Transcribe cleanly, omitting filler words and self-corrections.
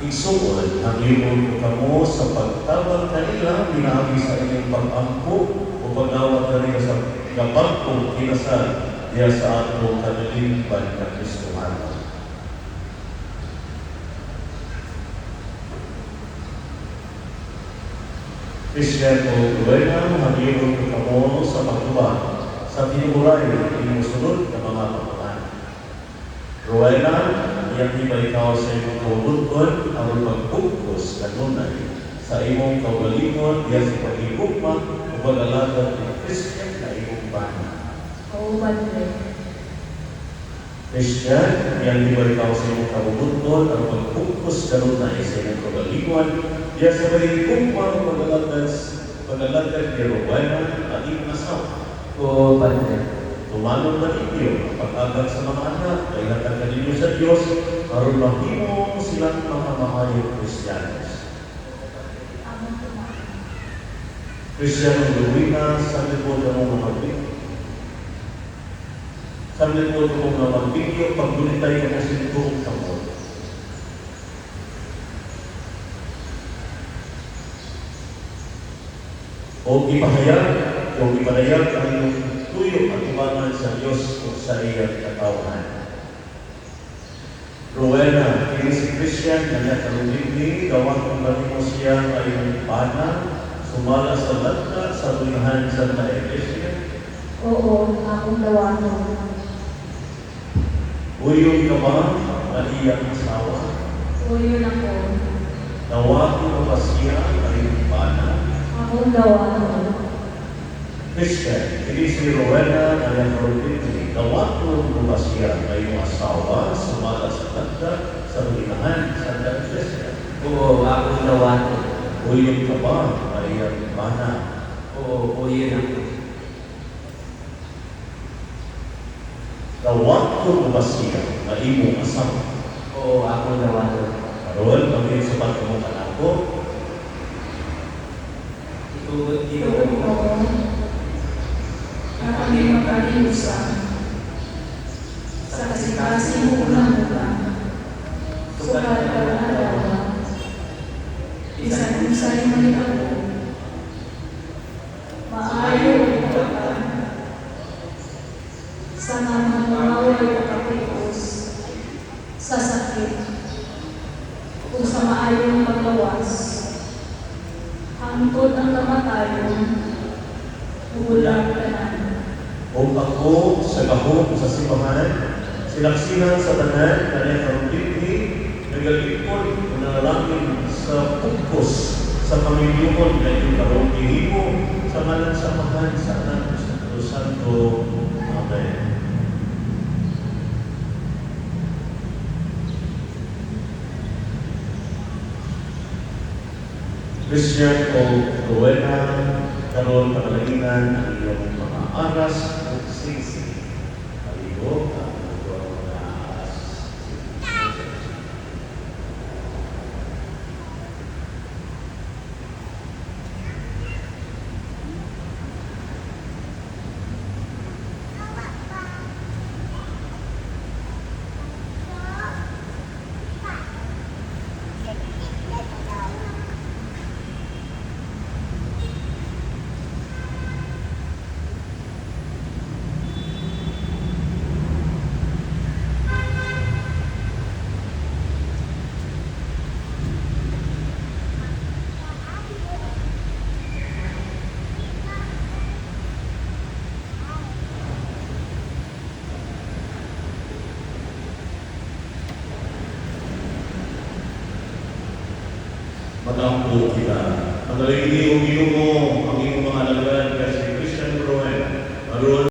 Igsuon ang iyong kamo sa pagtabang kanila, pinaagi sa inyong pag-ampo o pag-awat kanila sa gabagkong kinasal diya sa atong kanilingban na Kristo Ano. Christian o Luena, ang iyong kamo sa pagtubag sa tinuray inyong sunod na mga pamalan. Rowena, iyang iba ikaw sa iyong kaubuton ang magpugkos kanunay sa iyong kaugalingon diya sa pag-igugma o pag-alaga ng Christian na iyong bana. Oo, Padre. Christian, iyang iba ikaw sa iyong kaubuton ang magpugkos kanunay sa iyong kaugalingon diya sa pag-igugma o pag-alaga ni Rowena at iyong asawa. Oo, Padre. Tumanong na ninyo ang pag-agad sa mga anak, ay hatag na ninyo sa Diyos, aron mahimo silang mga mahayong Kristiyanos. Kristiyano Luwina, sa likod ng mga magbigyo. Sa likod ng mga magbigyo, paggunitay ka na sinitong tamod. O ipanayag ang iyong tuyo at ibangan sa Diyos o sa iyang katawan. Rowena, kini si Christian na nakalubig gawang kung mo siya ay bana, sumala sa latka sa tunahan sa Iglesia. Oo, akong dawato. Uyong ka ba na iyang asawa? Uyo na ko. Dawato mo ba siya ay bana? Akong dawato. Christian, kini si Rowena na nakalubig dawato mo ba siya ay asawa, sumala sa latka sa tunahan sa Iglesia. Oo, akong dawato. Uyong ka ba na iyang bana? Oo, yun ako. Dawato mo ba siya na imong asawa? Oo, akong dawato. Karoon, kami sa pagkamong kanako, Ito Oo. Ang aming magkalimusan. Sa kasikasin mo ulang-ulang. Sukat araw-araw. Bisan kung sa'yo man ako. Maayo ang pagkakan. Sa mga mawaway kapagpos. Sa sakit. Kung sa maayong paglawas. Hangtod ang kamatayon. Ulang ka na. o ako sa gahom sa simbahan, silaksinan sa tanan, kanya karunditi, nagalipon, nanalangin sa pugkos, sa pamilyon na iyong karunditi mo, sa ngalan sa Amahan, sa Anak, sa Espiritu Santo. Amen. Christian o Rowena, karon panalanginan ang iyong mga aras o sisi. Aligo ang iyong mga aras. Matampo kita. Ang dalawang hindi mo ang iyong mga alagad kasi Christian Rowan.